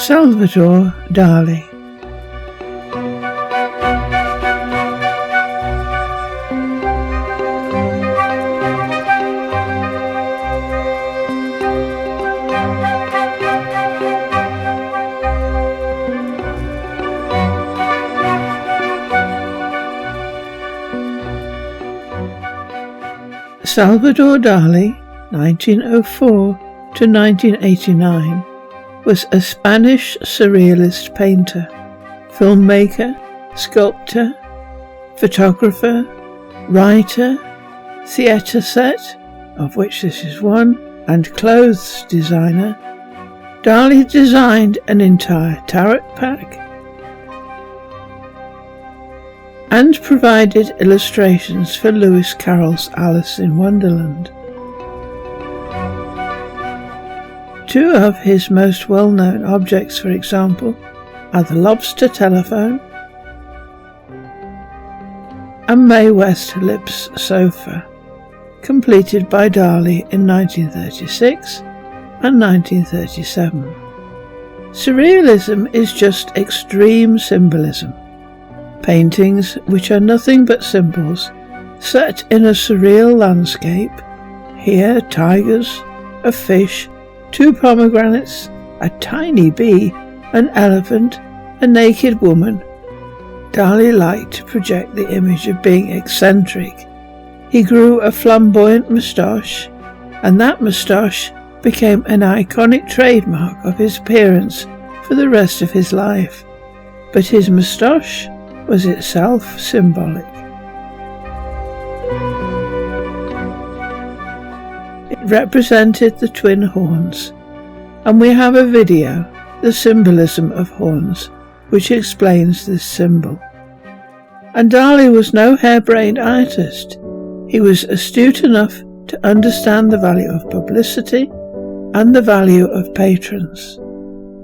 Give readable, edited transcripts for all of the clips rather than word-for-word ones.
Salvador Dali. Salvador Dali, 1904 to 1989, was a Spanish surrealist painter, filmmaker, sculptor, photographer, writer, theatre set, of which this is one, and clothes designer. Dali designed an entire tarot pack and provided illustrations for Lewis Carroll's Alice in Wonderland. Two of his most well-known objects, for example, are the lobster telephone and Mae West Lips sofa, completed by Dali in 1936 and 1937. Surrealism is just extreme symbolism. Paintings which are nothing but symbols, set in a surreal landscape, here tigers, a fish, two pomegranates, a tiny bee, an elephant, a naked woman. Dali liked to project the image of being eccentric. He grew a flamboyant moustache, and that moustache became an iconic trademark of his appearance for the rest of his life. But his moustache was itself symbolic. It represented the twin horns, and we have a video, The Symbolism of Horns, which explains this symbol. And Dali was no harebrained artist. He was astute enough to understand the value of publicity and the value of patrons.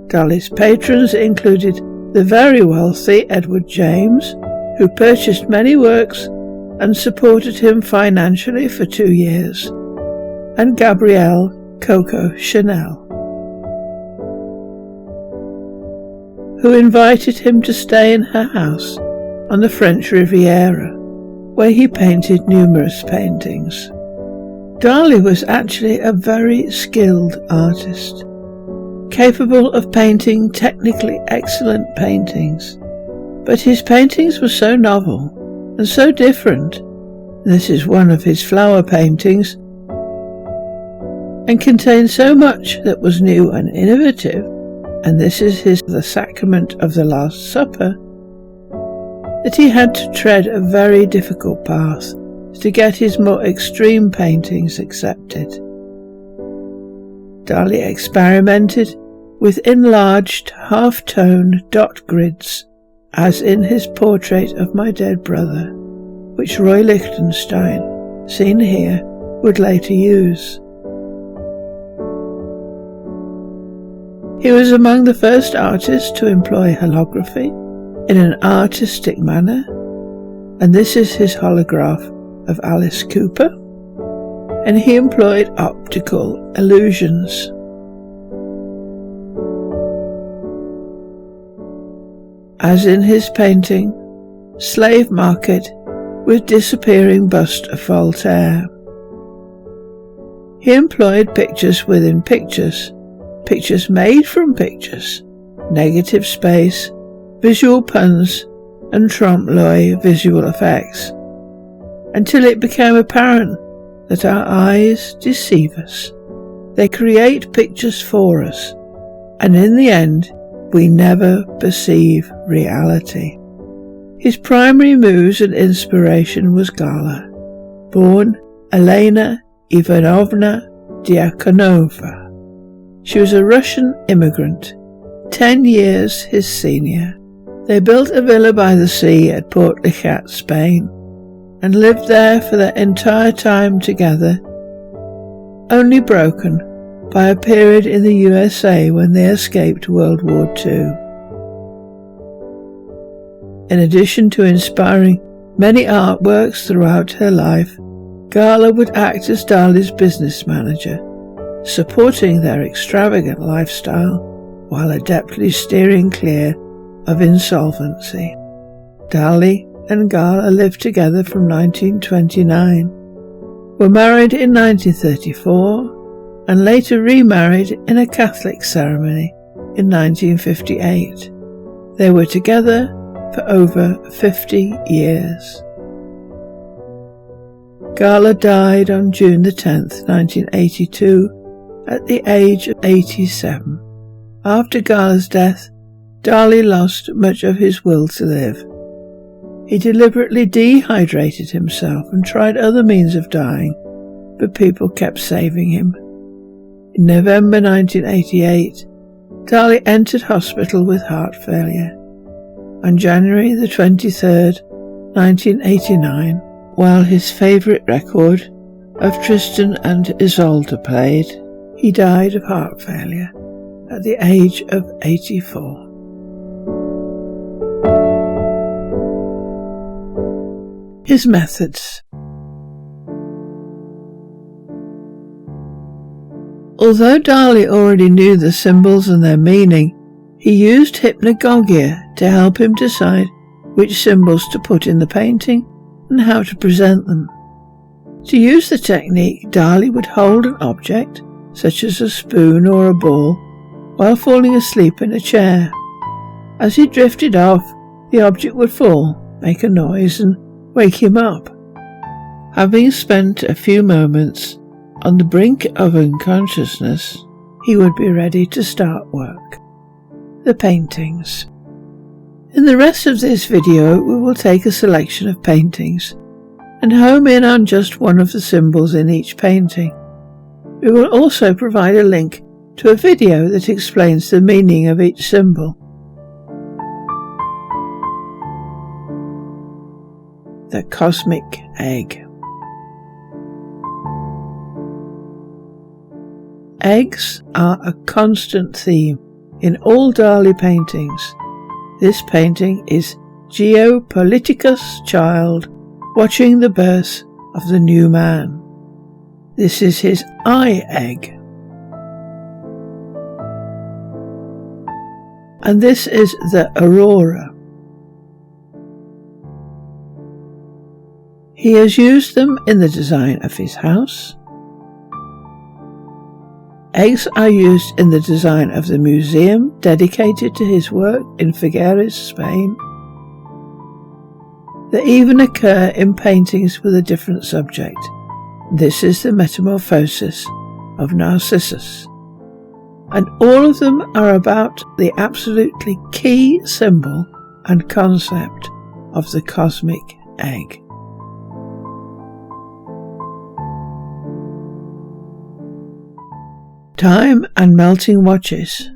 Dali's patrons included the very wealthy Edward James, who purchased many works and supported him financially for 2 years, and Gabrielle Coco Chanel, who invited him to stay in her house on the French Riviera, where he painted numerous paintings. Dali was actually a very skilled artist, capable of painting technically excellent paintings, but his paintings were so novel and so different. This is one of his flower paintings, and contained so much that was new and innovative, and this is his The Sacrament of the Last Supper, that he had to tread a very difficult path to get his more extreme paintings accepted. Dali experimented with enlarged half-tone dot grids, as in his portrait of my dead brother, which Roy Lichtenstein, seen here, would later use. He was among the first artists to employ holography in an artistic manner, and this is his holograph of Alice Cooper, and he employed optical illusions. As in his painting, Slave Market, with disappearing bust of Voltaire. He employed pictures within pictures, pictures made from pictures, negative space, visual puns, and trompe-l'oeil visual effects, until it became apparent that our eyes deceive us. They create pictures for us, and in the end, we never perceive reality. His primary muse and inspiration was Gala, born Elena Ivanovna Diakonova. She was a Russian immigrant, 10 years his senior. They built a villa by the sea at Port Lichat, Spain, and lived there for their entire time together, only broken by a period in the USA when they escaped World War II. In addition to inspiring many artworks throughout her life, Gala would act as Dali's business manager, supporting their extravagant lifestyle while adeptly steering clear of insolvency. Dalí and Gala lived together from 1929, were married in 1934, and later remarried in a Catholic ceremony in 1958. They were together for over 50 years. Gala died on June the 10th, 1982, at the age of 87. After Gala's death, Dalí lost much of his will to live. He deliberately dehydrated himself and tried other means of dying, but people kept saving him. In November 1988, Dalí entered hospital with heart failure. On January the 23rd, 1989, while his favourite record of Tristan and Isolde played, he died of heart failure at the age of 84. His methods. Although Dalí already knew the symbols and their meaning, he used hypnagogia to help him decide which symbols to put in the painting and how to present them. To use the technique, Dalí would hold an object, such as a spoon or a ball, while falling asleep in a chair. As he drifted off, the object would fall, make a noise, and wake him up. Having spent a few moments on the brink of unconsciousness, he would be ready to start work. The paintings. In the rest of this video, we will take a selection of paintings and home in on just one of the symbols in each painting. We will also provide a link to a video that explains the meaning of each symbol. The Cosmic Egg. Eggs are a constant theme in all Dalí paintings. This painting is Geopoliticus' child watching the birth of the new man. This is his eye egg. And this is the aurora. He has used them in the design of his house. Eggs are used in the design of the museum dedicated to his work in Figueres, Spain. They even occur in paintings with a different subject. This is the Metamorphosis of Narcissus. And all of them are about the absolutely key symbol and concept of the cosmic egg. Time and melting watches.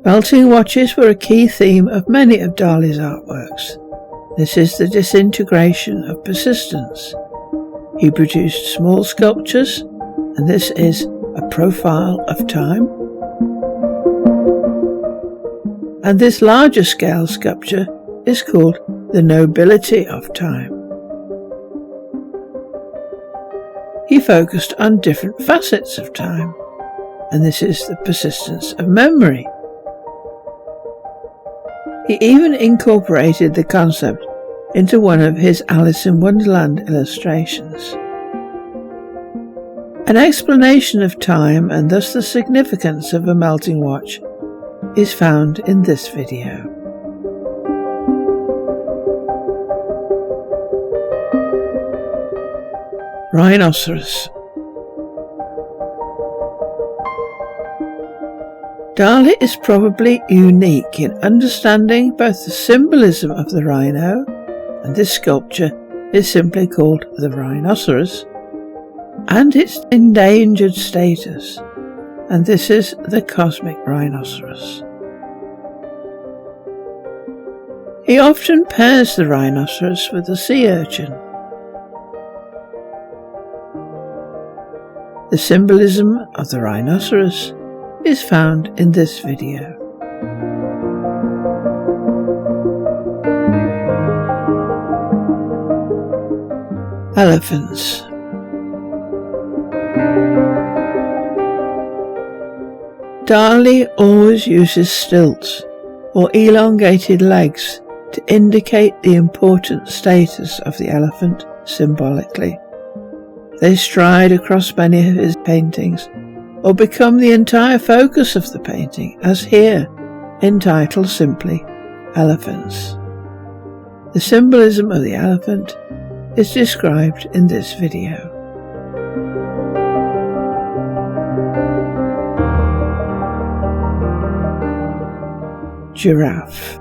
Melting watches were a key theme of many of Dalí's artworks. This is the disintegration of persistence. He produced small sculptures, and this is a profile of time. And this larger scale sculpture is called the nobility of time. He focused on different facets of time, and this is the persistence of memory. He even incorporated the concept into one of his Alice in Wonderland illustrations. An explanation of time and thus the significance of a melting watch is found in this video. Rhinoceros. Dalí is probably unique in understanding both the symbolism of the rhino, and this sculpture is simply called the Rhinoceros, and its endangered status, and this is the cosmic rhinoceros. He often pairs the rhinoceros with the sea urchin. The symbolism of the rhinoceros is found in this video. Elephants. Dali always uses stilts or elongated legs to indicate the important status of the elephant symbolically. They stride across many of his paintings, or become the entire focus of the painting, as here, entitled simply Elephants. The symbolism of the elephant is described in this video. Giraffe.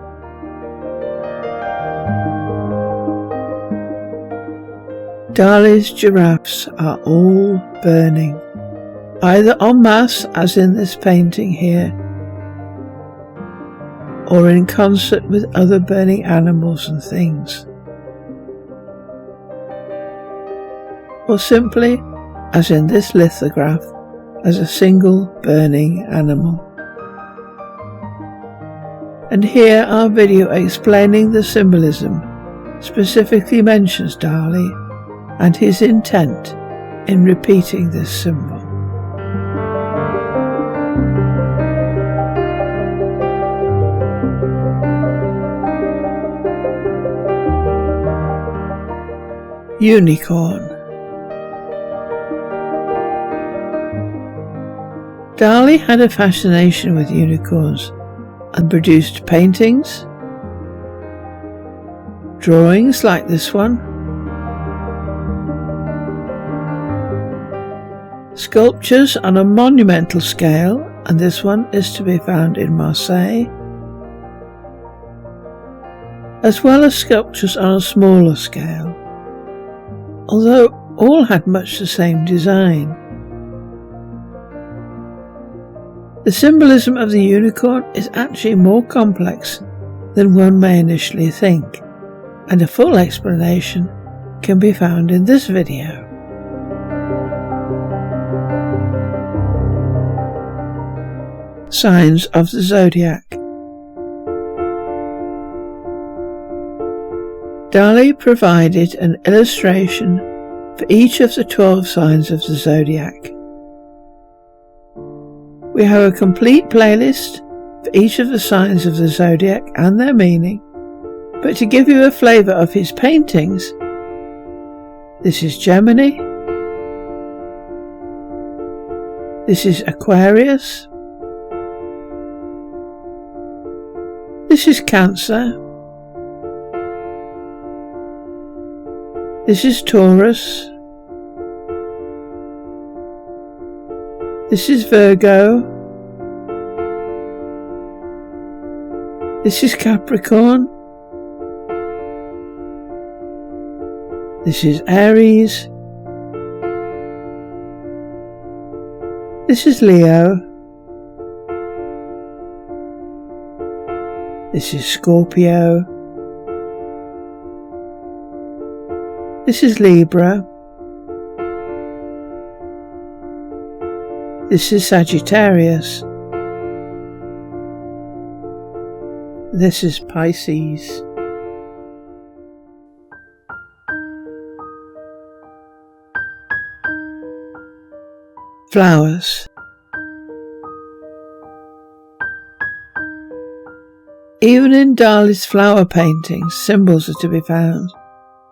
Dali's giraffes are all burning, either en masse as in this painting here, or in concert with other burning animals and things, or simply, as in this lithograph, as a single burning animal. And here our video explaining the symbolism specifically mentions Dali and his intent in repeating this symbol. Unicorn. Dali had a fascination with unicorns and produced paintings, drawings like this one, sculptures on a monumental scale, and this one is to be found in Marseille, as well as sculptures on a smaller scale, although all had much the same design. The symbolism of the unicorn is actually more complex than one may initially think, and a full explanation can be found in this video. Signs of the Zodiac. Dali provided an illustration for each of the 12 signs of the Zodiac. We have a complete playlist for each of the signs of the Zodiac and their meaning, but to give you a flavour of his paintings, this is Gemini, this is Aquarius, this is Cancer, this is Taurus, this is Virgo, this is Capricorn, this is Aries, this is Leo, this is Scorpio, this is Libra, this is Sagittarius, this is Pisces, flowers. Even in Dali's flower paintings, symbols are to be found.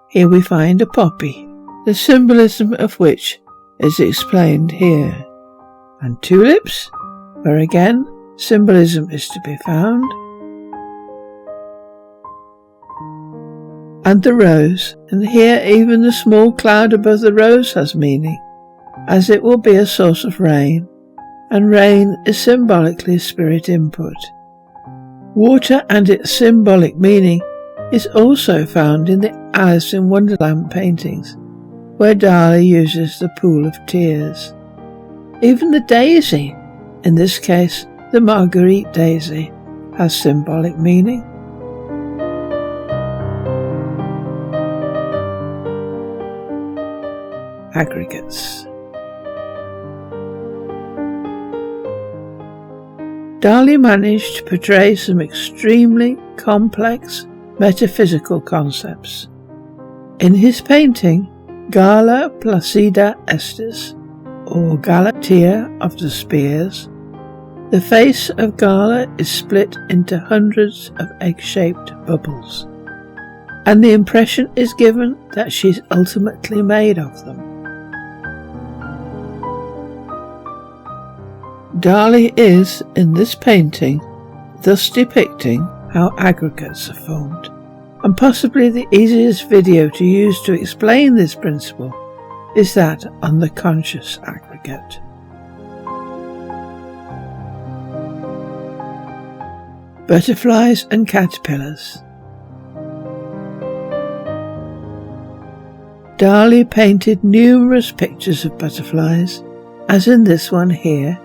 Here we find a poppy, the symbolism of which is explained here, and tulips, where again symbolism is to be found, and the rose, and here even the small cloud above the rose has meaning, as it will be a source of rain, and rain is symbolically spirit input. Water and its symbolic meaning is also found in the Alice in Wonderland paintings, where Dali uses the pool of tears. Even the daisy, in this case the Marguerite daisy, has symbolic meaning. Aggregates. Dali managed to portray some extremely complex metaphysical concepts. In his painting, Gala Placida Estis, or Galatea of the Spears, The face of Gala is split into hundreds of egg-shaped bubbles, and the impression is given that she's ultimately made of them. Dalí is, in this painting, thus depicting how aggregates are formed, and possibly the easiest video to use to explain this principle is that on the conscious aggregate. Butterflies and caterpillars. Dalí painted numerous pictures of butterflies, as in this one here,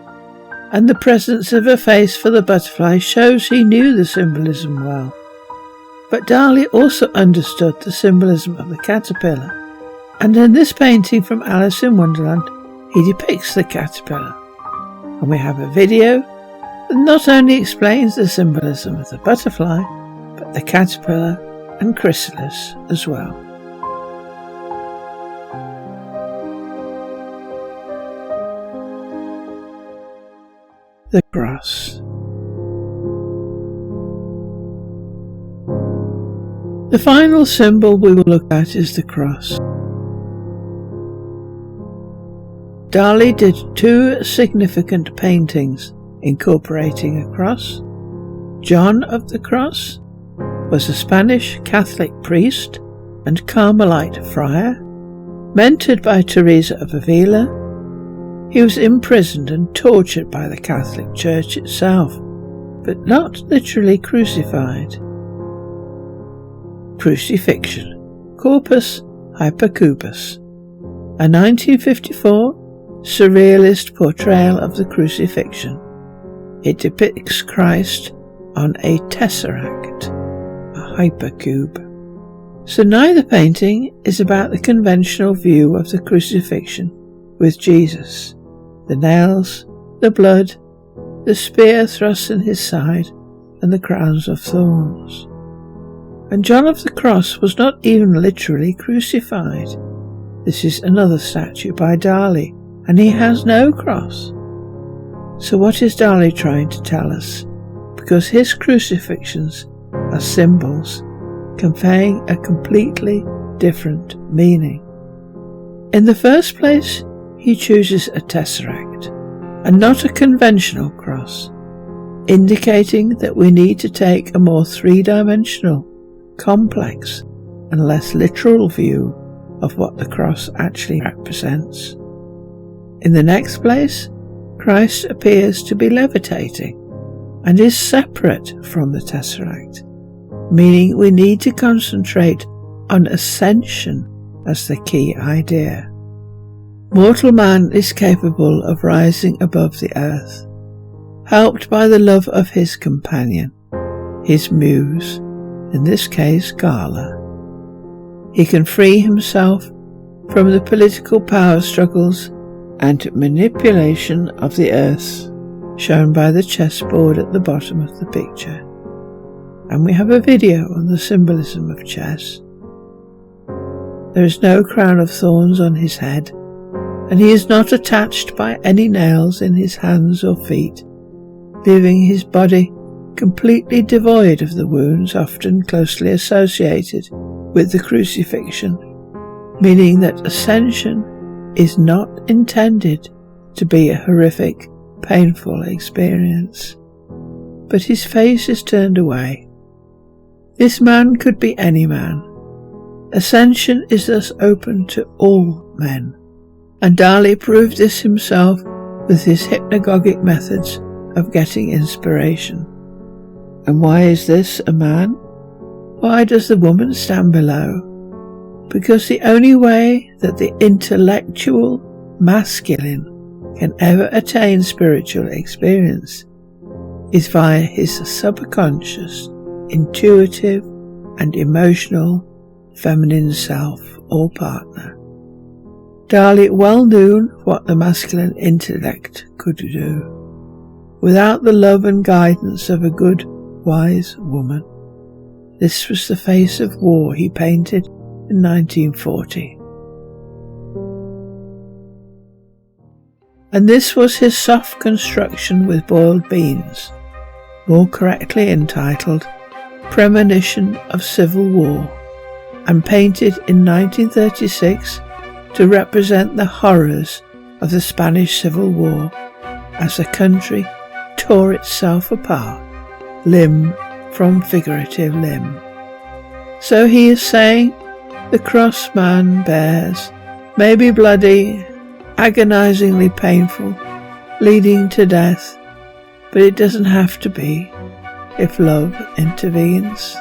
and the presence of a face for the butterfly shows he knew the symbolism well. But Dalí also understood the symbolism of the caterpillar, and in this painting from Alice in Wonderland he depicts the caterpillar, and we have a video that not only explains the symbolism of the butterfly, but the caterpillar and chrysalis as well. The cross. The final symbol we will look at is the cross. Dalí did two significant paintings incorporating a cross. John of the Cross was a Spanish Catholic priest and Carmelite friar, mentored by Teresa of Avila. He was imprisoned and tortured by the Catholic Church itself, but not literally crucified. Crucifixion, Corpus Hypocubus, a 1954 surrealist portrayal of the crucifixion. It depicts Christ on a tesseract, a hypercube. So neither painting is about the conventional view of the crucifixion with Jesus, the nails, the blood, the spear thrust in his side, and the crowns of thorns. And John of the Cross was not even literally crucified. This is another statue by Dalí, and he has no cross. So what is Dalí trying to tell us? Because his crucifixions are symbols conveying a completely different meaning. In the first place, he chooses a tesseract, and not a conventional cross, indicating that we need to take a more three-dimensional, complex, and less literal view of what the cross actually represents. In the next place, Christ appears to be levitating and is separate from the tesseract, meaning we need to concentrate on ascension as the key idea. Mortal man is capable of rising above the earth, helped by the love of his companion, his muse, in this case Gala. He can free himself from the political power struggles and manipulation of the earth, shown by the chessboard at the bottom of the picture. And we have a video on the symbolism of chess. There is no crown of thorns on his head, and he is not attached by any nails in his hands or feet, leaving his body completely devoid of the wounds often closely associated with the crucifixion, meaning that ascension is not intended to be a horrific, painful experience. But his face is turned away. This man could be any man. Ascension is thus open to all men, and Dalí proved this himself with his hypnagogic methods of getting inspiration. And why is this a man? Why does the woman stand below? Because the only way that the intellectual masculine can ever attain spiritual experience is via his subconscious, intuitive and emotional feminine self or partner. Dalí well knew what the masculine intellect could do. Without the love and guidance of a good, wise woman, this was the face of war he painted in 1940. And this was his soft construction with boiled beans, more correctly entitled Premonition of Civil War, and painted in 1936 to represent the horrors of the Spanish Civil War as the country tore itself apart, limb from figurative limb. So he is saying the cross man bears may be bloody, agonizingly painful, leading to death, but it doesn't have to be if love intervenes.